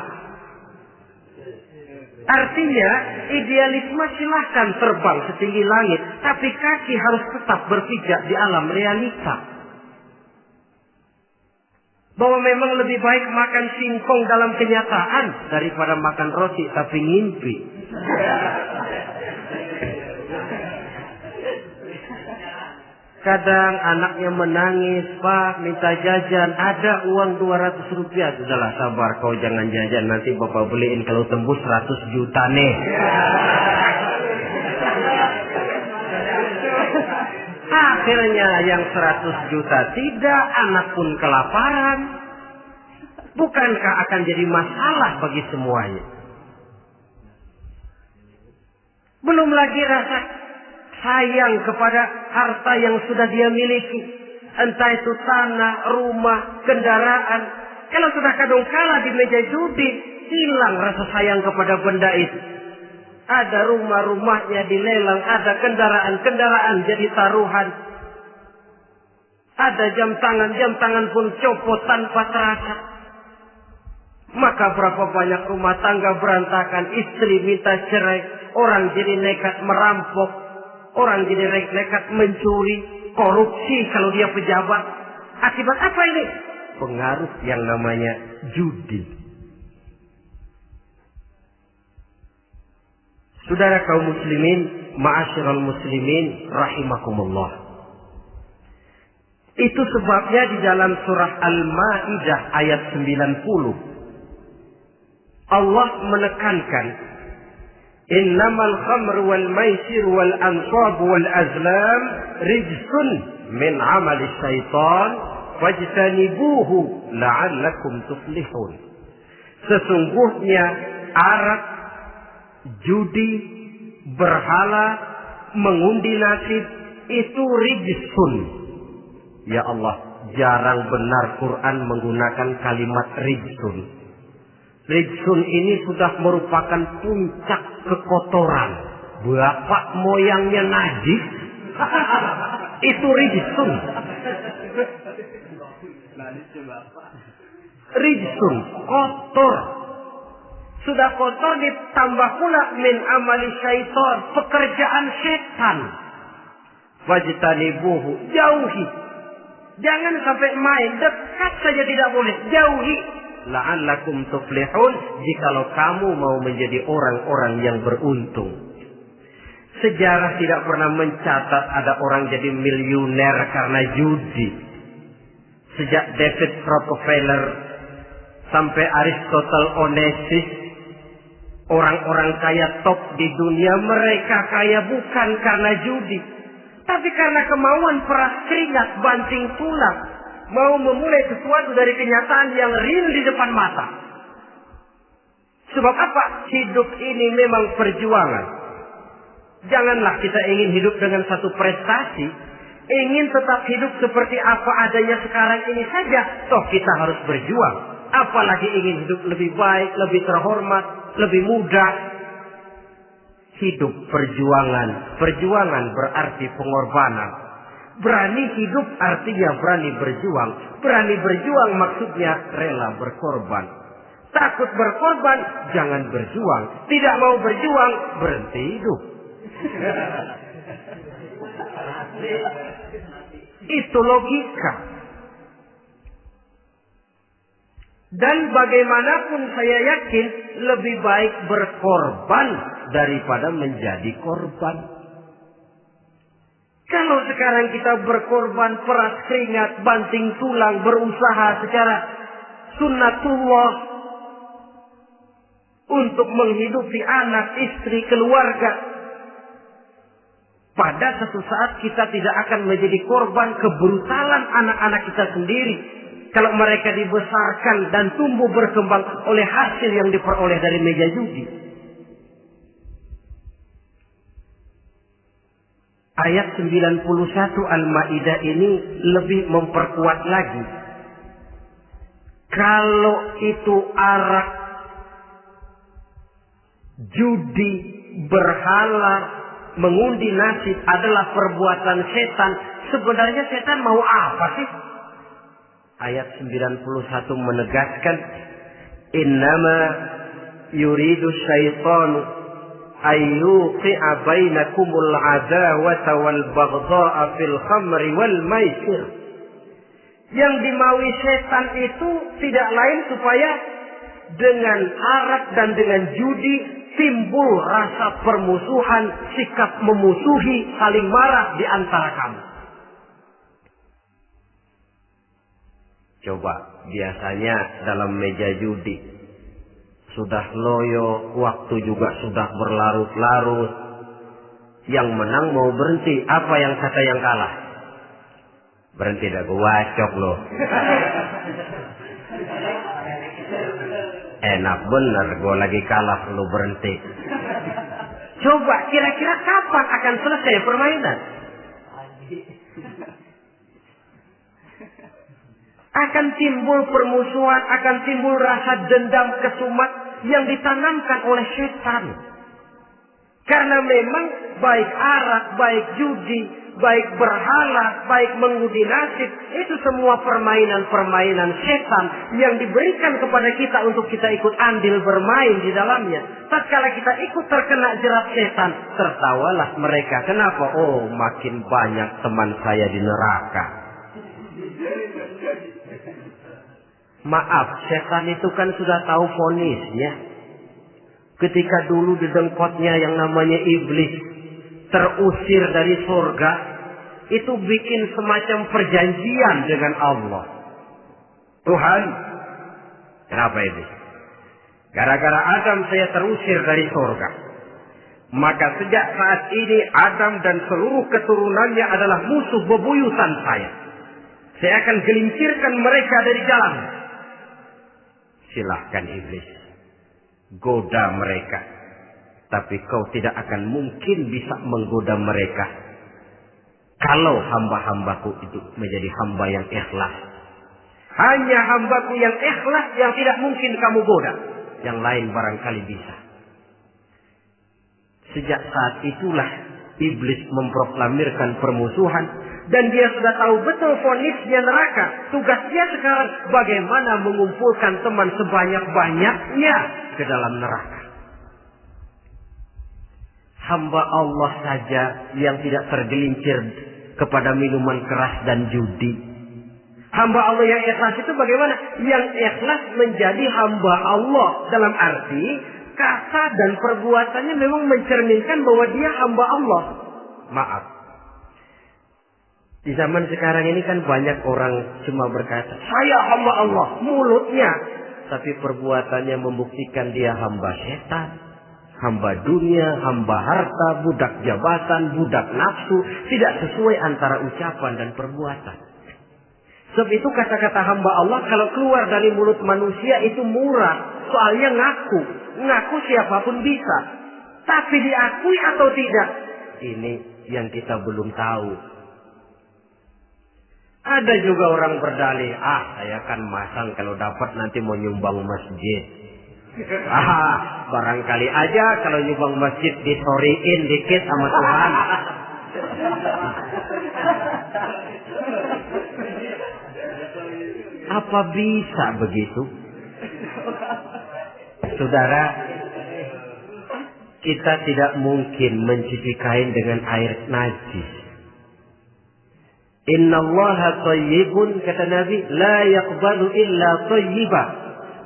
Artinya, idealisme silahkan terbang setinggi langit, tapi kaki harus tetap berpijak di alam realita. Bahwa memang lebih baik makan singkong dalam kenyataan daripada makan roti tapi ngimpi. Kadang anaknya menangis, Pak minta jajan, ada uang 200 rupiah. Sudahlah sabar, kau jangan jajan, nanti bapak beliin kalau tembus 100 juta nih. Akhirnya yang 100 juta tidak, anak pun kelaparan. Bukankah akan jadi masalah bagi semuanya? Belum lagi rasa sayang kepada harta yang sudah dia miliki. Entah itu tanah, rumah, kendaraan. Kalau sudah kadung kalah di meja judi, hilang rasa sayang kepada benda itu. Ada rumah-rumahnya dilelang, ada kendaraan-kendaraan jadi taruhan. Ada jam tangan pun copot tanpa terasa. Maka berapa banyak rumah tangga berantakan, istri minta cerai, orang jadi nekat merampok, orang jadi nekat mencuri, korupsi kalau dia pejabat. Akibat apa ini? pengaruh yang namanya judi. Saudara kaum muslimin, ma'asyiral muslimin rahimakumullah. Itu sebabnya di dalam surah Al-Maidah ayat 90 Allah menekankan, innamal khamru wal maisir wal ansab wal azlam rijsun min amali syaitan fajtanibuhu la'allakum tuflihun. Sesungguhnya arak, judi, berhala, mengundi nasib itu rijsun. Ya Allah, jarang benar Quran menggunakan kalimat rijsun. Rijsun ini sudah merupakan puncak kekotoran. Bapak moyangnya najis, itu rijsun. Rijsun, kotor. Sudah kotor ditambah pula min amali syaitan, pekerjaan setan. Wajtanibuhu, jauhi. Jangan sampai main, dekat saja tidak boleh, jauhi. La'allakum tuflihun, jikalau kamu mau menjadi orang-orang yang beruntung. Sejarah tidak pernah mencatat ada orang jadi miliuner karena judi. Sejak David Rockefeller sampai Aristotle Onassis, orang-orang kaya top di dunia, mereka kaya bukan karena judi, tapi karena kemauan peras keringat banting tulang, mau memulai sesuatu dari kenyataan yang real di depan mata. Sebab apa? Hidup ini memang perjuangan. Janganlah kita ingin hidup dengan satu prestasi, ingin tetap hidup seperti apa adanya sekarang ini saja, toh kita harus berjuang. Apalagi ingin hidup lebih baik, lebih terhormat, lebih mudah. Hidup perjuangan. Perjuangan berarti pengorbanan. Berani hidup artinya berani berjuang. Berani berjuang maksudnya rela berkorban. Takut berkorban, jangan berjuang. Tidak mau berjuang, berhenti hidup. Itu logika. Dan bagaimanapun saya yakin lebih baik berkorban daripada menjadi korban. Kalau sekarang kita berkorban, peras keringat, banting tulang, berusaha secara sunnatullah untuk menghidupi anak, istri, keluarga, pada satu saat kita tidak akan menjadi korban kebrutalan anak-anak kita sendiri. Kalau mereka dibesarkan dan tumbuh berkembang oleh hasil yang diperoleh dari meja judi. Ayat 91 Al-Maidah ini lebih memperkuat lagi. Kalau itu arak, judi, berhala, mengundi nasib adalah perbuatan setan, sebenarnya setan mau apa sih? Ayat 91 menegaskan, innama yuridu syaitanu ayyuqi'a bainakumul adawata wal baghdha'a fil khamri wal maisir. Yang dimaui setan itu tidak lain supaya dengan arak dan dengan judi timbul rasa permusuhan, sikap memusuhi, saling marah di antara kamu. Coba, biasanya dalam meja judi sudah loyo, waktu juga sudah berlarut-larut. Yang menang mau berhenti, apa yang kata yang kalah? Berhenti dah, gua wacok loh. Enak bener, gua lagi kalah, lu berhenti. Coba, kira-kira kapan akan selesai permainan? Akan timbul permusuhan, akan timbul rasa dendam, kesumat yang ditanamkan oleh setan. Karena memang baik arak, baik judi, baik berhala, baik mengundi nasib, itu semua permainan-permainan setan yang diberikan kepada kita untuk kita ikut andil bermain di dalamnya. Tatkala kita ikut terkena jerat setan, tertawalah mereka. Kenapa? Oh, makin banyak teman saya di neraka. Maaf, setan itu kan sudah tahu vonisnya. Ketika dulu di dengkotnya yang namanya iblis terusir dari surga, itu bikin semacam perjanjian dengan Allah. Tuhan, kenapa ini? Gara-gara Adam saya terusir dari surga. Maka sejak saat ini Adam dan seluruh keturunannya adalah musuh bebuyutan saya. Saya akan gelincirkan mereka dari jalan. Silahkan iblis, goda mereka. Tapi kau tidak akan mungkin bisa menggoda mereka kalau hamba-hambaku itu menjadi hamba yang ikhlas. Hanya hambaku yang ikhlas yang tidak mungkin kamu goda. Yang lain barangkali bisa. Sejak saat itulah iblis memproklamirkan permusuhan. Dan dia sudah tahu betul vonisnya neraka. Tugas dia sekarang bagaimana mengumpulkan teman sebanyak-banyaknya ke dalam neraka. Hamba Allah saja yang tidak tergelincir kepada minuman keras dan judi. Hamba Allah yang ikhlas itu bagaimana? Yang ikhlas menjadi hamba Allah. Dalam arti kata dan perbuatannya memang mencerminkan bahwa dia hamba Allah. Maaf. Di zaman sekarang ini kan banyak orang cuma berkata, saya hamba Allah, mulutnya. Tapi perbuatannya membuktikan dia hamba setan, hamba dunia, hamba harta, budak jabatan, budak nafsu. Tidak sesuai antara ucapan dan perbuatan. Sebab itu kata-kata hamba Allah kalau keluar dari mulut manusia itu murah. Soalnya ngaku siapapun bisa. Tapi diakui atau tidak, ini yang kita belum tahu. Ada juga orang berdalih, saya kan masang kalau dapat nanti mau nyumbang masjid. Barangkali aja kalau nyumbang masjid disoriin dikit sama Tuhan. Apa bisa begitu? Saudara, kita tidak mungkin mencuci kain dengan air najis. Innallaha thayyibun, kata Nabi, la yaqbalu illa thayyiba.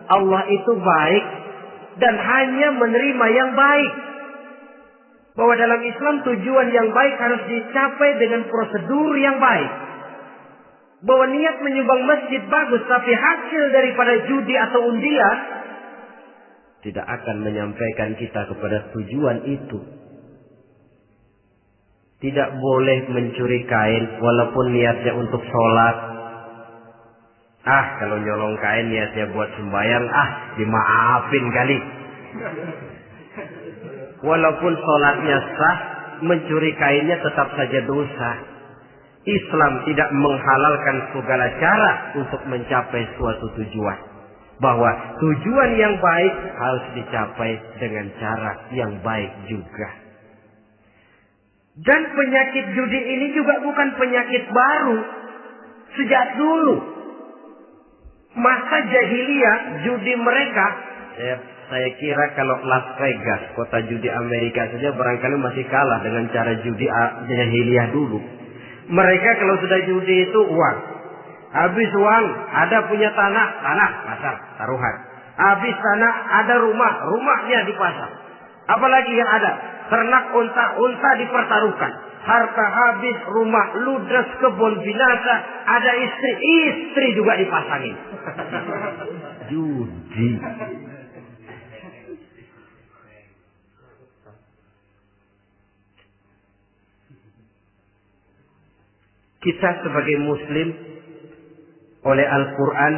Allah itu baik dan hanya menerima yang baik. Bahwa dalam Islam tujuan yang baik harus dicapai dengan prosedur yang baik. Bahwa niat menyumbang masjid bagus, tapi hasil daripada judi atau undian tidak akan menyampaikan kita kepada tujuan itu. Tidak boleh mencuri kain walaupun niatnya untuk sholat. Kalau nyolong kain niatnya buat sembahyang, dimaafin kali. Walaupun sholatnya sah, mencuri kainnya tetap saja dosa. Islam tidak menghalalkan segala cara untuk mencapai suatu tujuan. Bahwa tujuan yang baik harus dicapai dengan cara yang baik juga. Dan penyakit judi ini juga bukan penyakit baru. Sejak dulu. Masa jahiliyah judi mereka. Saya kira kalau Las Vegas, kota judi Amerika saja barangkali masih kalah dengan cara judi jahiliyah dulu. Mereka kalau sudah judi itu uang. Habis uang, ada punya tanah pasar, taruhan. Habis tanah, ada rumahnya dipasang. Apalagi yang ada? Ternak unta dipertaruhkan. Harta habis, rumah ludes, kebun binasa. Ada istri juga dipasangin. Judi. Kita sebagai muslim oleh Al-Quran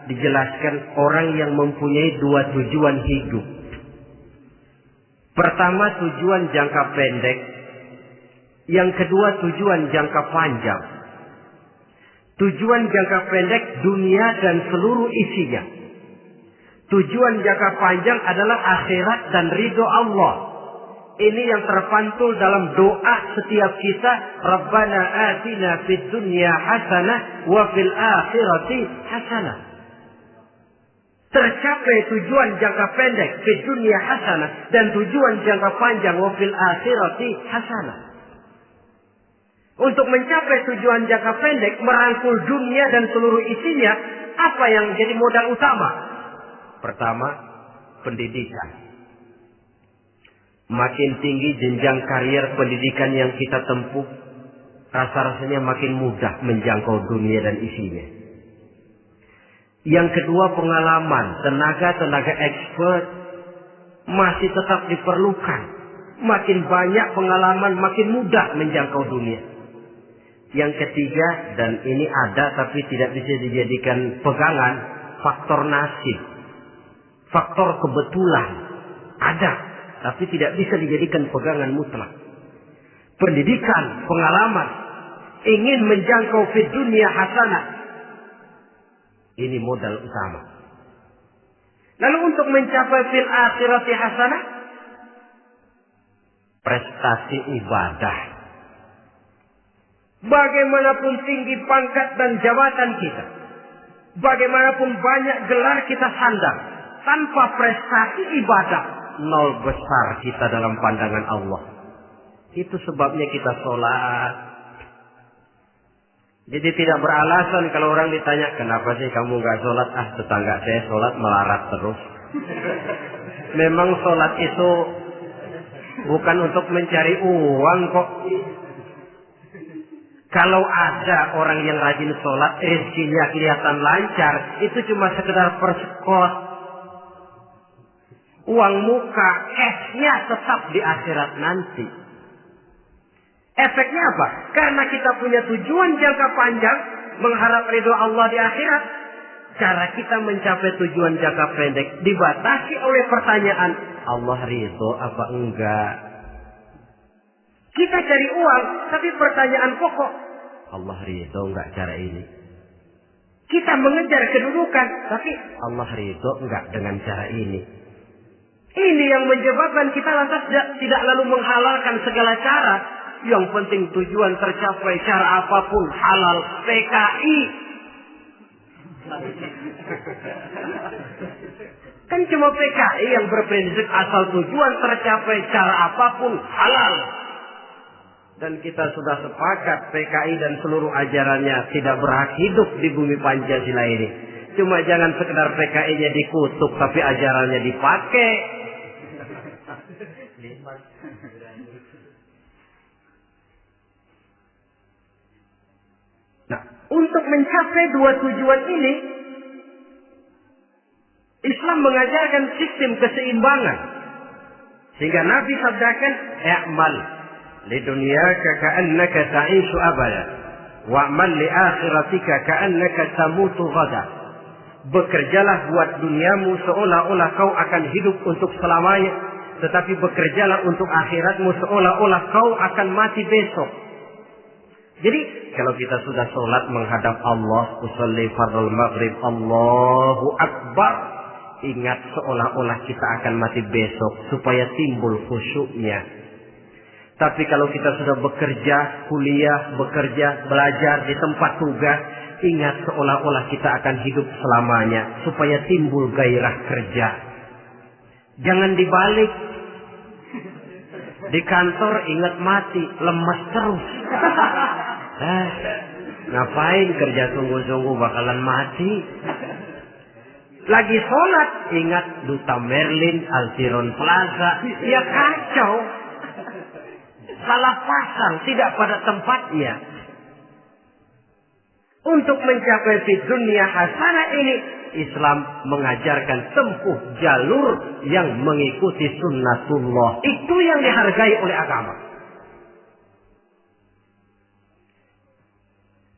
dijelaskan orang yang mempunyai dua tujuan hidup. Pertama tujuan jangka pendek. Yang kedua tujuan jangka panjang. Tujuan jangka pendek dunia dan seluruh isinya. Tujuan jangka panjang adalah akhirat dan ridho Allah. Ini yang terpantul dalam doa setiap kita. Rabbana atina fid dunya hasanah wa fil akhirati hasanah. Tercapai tujuan jangka pendek di dunia hasanah dan tujuan jangka panjang wa fil akhirati hasanah. Untuk mencapai tujuan jangka pendek, merangkul dunia dan seluruh isinya, apa yang jadi modal utama? Pertama, pendidikan. Makin tinggi jenjang karier pendidikan yang kita tempuh, rasa-rasanya makin mudah menjangkau dunia dan isinya. Yang kedua, pengalaman. Tenaga expert masih tetap diperlukan. Makin banyak pengalaman, makin mudah menjangkau dunia. Yang ketiga, dan ini ada tapi tidak bisa dijadikan pegangan, faktor nasib. Faktor kebetulan. Ada, tapi tidak bisa dijadikan pegangan mutlak. Pendidikan, pengalaman, ingin menjangkau fid dunia hasanah. Ini modal utama. Lalu untuk mencapai fil akhirati hasanah, prestasi ibadah. Bagaimanapun tinggi pangkat dan jabatan kita, bagaimanapun banyak gelar kita sandang, tanpa prestasi ibadah, nol besar kita dalam pandangan Allah. Itu sebabnya kita sholat. Jadi tidak beralasan kalau orang ditanya, kenapa sih kamu nggak sholat? Tetangga saya sholat melarat terus. Memang sholat itu bukan untuk mencari uang kok. Kalau ada orang yang rajin sholat, rezekinya kelihatan lancar, itu cuma sekedar persekot. Uang muka, cashnya tetap di akhirat nanti. Efeknya apa? Karena kita punya tujuan jangka panjang, mengharap ridho Allah di akhirat. Cara kita mencapai tujuan jangka pendek dibatasi oleh pertanyaan, Allah ridho apa enggak? Kita cari uang, tapi pertanyaan pokok, Allah ridho enggak cara ini? Kita mengejar kedudukan, tapi Allah ridho enggak dengan cara ini? Ini yang menyebabkan kita lantas tidak lalu menghalalkan segala cara. Yang penting tujuan tercapai cara apapun halal. PKI. Kan cuma PKI yang berprinsip asal tujuan tercapai cara apapun halal. Dan kita sudah sepakat PKI dan seluruh ajarannya tidak berhak hidup di bumi Pancasila ini. Cuma jangan sekedar PKI-nya dikutuk tapi ajarannya dipakai. Nah, untuk mencapai dua tujuan ini, Islam mengajarkan sistem keseimbangan. Sehingga Nabi sabdakan, "I'mal li dunyaka ka'annaka ta'ishu abada, wa'mal li akhiratika ka'annaka tamutu ghada." Bekerjalah buat duniamu seolah-olah kau akan hidup untuk selamanya, tetapi bekerjalah untuk akhiratmu seolah-olah kau akan mati besok. Jadi kalau kita sudah sholat menghadap Allah, usolli fardhu maghrib, Allahu Akbar, ingat seolah-olah kita akan mati besok supaya timbul khusyuknya. Tapi kalau kita sudah bekerja, kuliah, bekerja, belajar di tempat tugas, ingat seolah-olah kita akan hidup selamanya supaya timbul gairah kerja. Jangan dibalik. Di kantor ingat mati, lemas terus. Ngapain kerja sungguh-sungguh bakalan mati. Lagi sholat ingat Duta Merlin, Altiron Plaza. Ya kacau. Salah pasang, tidak pada tempatnya. Untuk mencapai fid dunia hasanah ini, Islam mengajarkan tempuh jalur yang mengikuti sunnatullah. Itu yang dihargai oleh agama.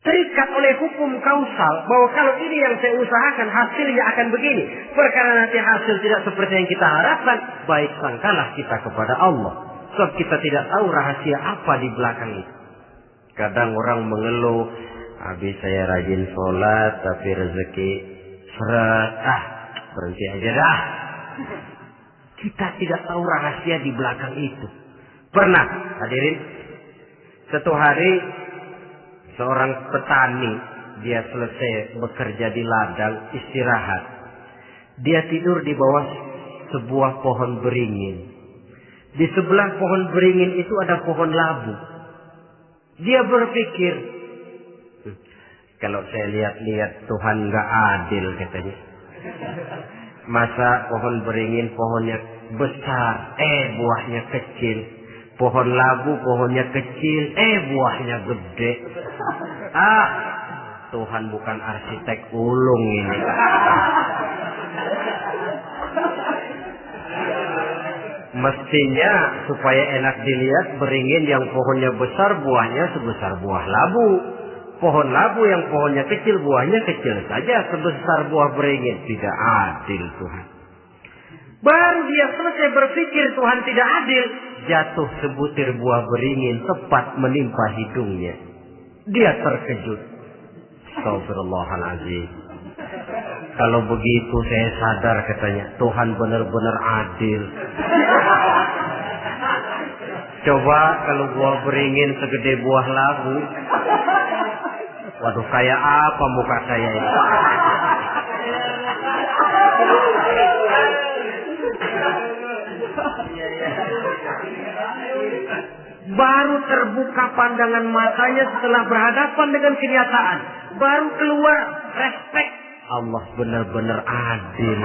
Terikat oleh hukum kausal bahwa kalau ini yang saya usahakan hasilnya akan begini. Perkara nanti hasil tidak seperti yang kita harapkan, baik sangkalah kita kepada Allah. Sebab kita tidak tahu rahasia apa di belakang itu. Kadang orang mengeluh, habis saya rajin sholat tapi rezeki seret, berhenti aja dah. Kita tidak tahu rahasia di belakang itu. Pernah hadirin, satu hari seorang petani, dia selesai bekerja di ladang, istirahat. Dia tidur di bawah sebuah pohon beringin. Di sebelah pohon beringin itu ada pohon labu. Dia berpikir, kalau saya lihat-lihat Tuhan nggak adil katanya. Masa pohon beringin pohonnya besar, buahnya kecil. Pohon labu pohonnya kecil, buahnya gede. Tuhan bukan arsitek ulung ini. Mestinya supaya enak dilihat beringin yang pohonnya besar buahnya sebesar buah labu. Pohon labu yang pohonnya kecil buahnya kecil saja sebesar buah beringin. Tidak adil Tuhan. Baru dia selesai berpikir Tuhan tidak adil, jatuh sebutir buah beringin tepat menimpa hidungnya. Dia terkejut. Astagfirullahaladzim. Kalau begitu saya sadar katanya, Tuhan benar-benar adil. Coba kalau buah beringin segede buah labu. Waduh, kayak apa muka saya ini? Baru terbuka pandangan matanya setelah berhadapan dengan kenyataan. Baru keluar respek. Allah benar-benar adil.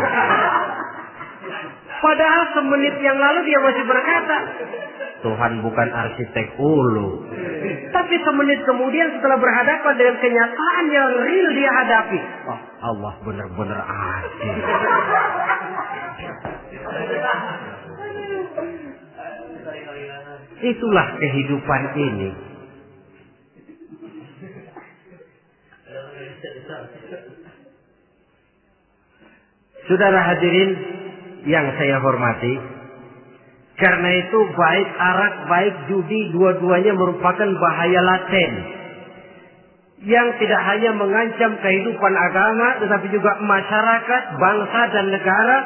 Padahal semenit yang lalu dia masih berkata, Tuhan bukan arsitek ulu. Tapi semenit kemudian setelah berhadapan dengan kenyataan yang real dia hadapi, Allah benar-benar adil. Itulah kehidupan ini. Saudara hadirin yang saya hormati, karena itu baik arak, baik judi, dua-duanya merupakan bahaya laten yang tidak hanya mengancam kehidupan agama, tetapi juga masyarakat, bangsa dan negara,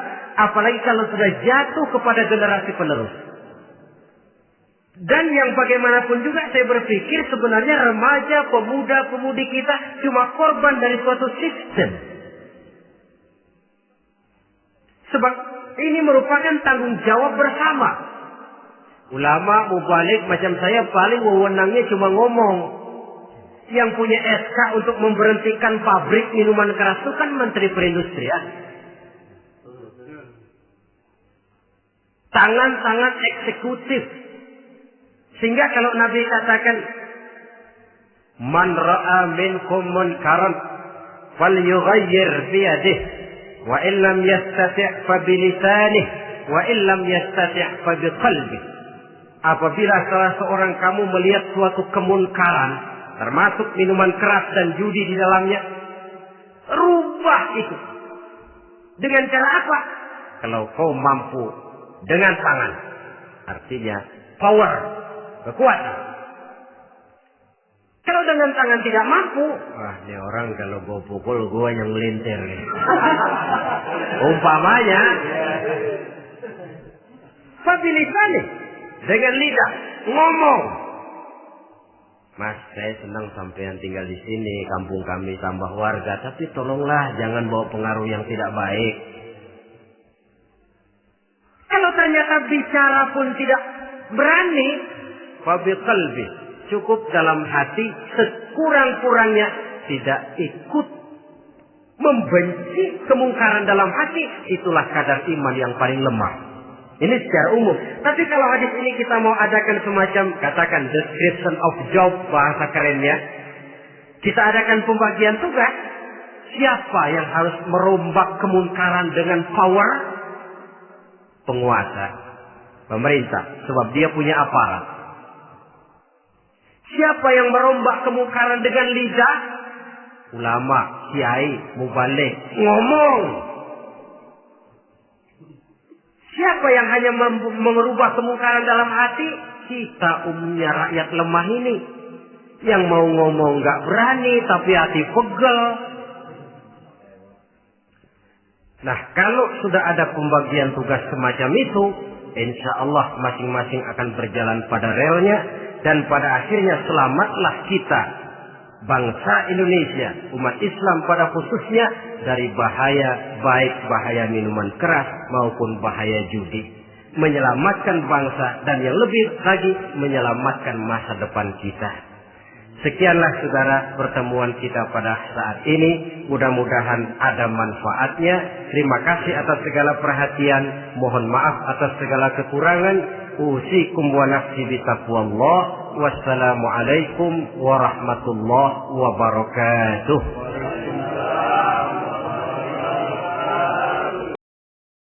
apalagi kalau sudah jatuh kepada generasi penerus. Dan yang bagaimanapun juga saya berpikir sebenarnya remaja, pemuda, pemudi kita cuma korban dari suatu sistem. Sebab ini merupakan tanggung jawab bersama. Ulama, mubalik macam saya paling wewenangnya cuma ngomong. Yang punya SK untuk memberhentikan pabrik minuman keras itu kan Menteri Perindustrian. Tangan-tangan eksekutif. Sehingga kalau Nabi katakan, Man ra'a minkum munkaran falyughayyir biyadihi wa illam yastati' fa bilisanih wa illam yastati' fa biqalbihi. Apabila salah seorang kamu melihat suatu kemunkaran, termasuk minuman keras dan judi di dalamnya, rubah itu. Dengan cara apa? Kalau kau mampu dengan tangan, artinya power, kekuatan. Kalau dengan tangan tidak mampu, ini orang kalau gue pukul gue yang melintir. Umpamanya, fabilisani, dengan lidah ngomong. Mas, saya senang sampean tinggal di sini, kampung kami tambah warga, tapi tolonglah jangan bawa pengaruh yang tidak baik. Kalau ternyata bicara pun tidak berani, fabiqalbi, cukup dalam hati, sekurang-kurangnya tidak ikut membenci kemungkaran dalam hati, itulah kadar iman yang paling lemah. Ini secara umum. Tapi kalau hadis ini kita mau adakan semacam, katakan description of job, bahasa kerennya, kita adakan pembagian tugas. Siapa yang harus merombak kemungkaran dengan power? Penguasa, pemerintah, sebab dia punya aparat. Siapa yang merombak kemungkaran dengan lidah? Ulama, kiai, mubalik, ngomong. Siapa yang hanya merubah kemungkaran dalam hati? Kita umumnya rakyat lemah ini. Yang mau ngomong gak berani, tapi hati pegel. Nah, kalau sudah ada pembagian tugas semacam itu, insya Allah masing-masing akan berjalan pada relnya. Dan pada akhirnya selamatlah kita, bangsa Indonesia, umat Islam pada khususnya, dari bahaya, baik bahaya minuman keras maupun bahaya judi. Menyelamatkan bangsa dan yang lebih lagi menyelamatkan masa depan kita. Sekianlah saudara pertemuan kita pada saat ini. Mudah-mudahan ada manfaatnya. Terima kasih atas segala perhatian. Mohon maaf atas segala kekurangan. Usikum wa nafsi bitaqwallah. Wassalamualaikum warahmatullahi wabarakatuh.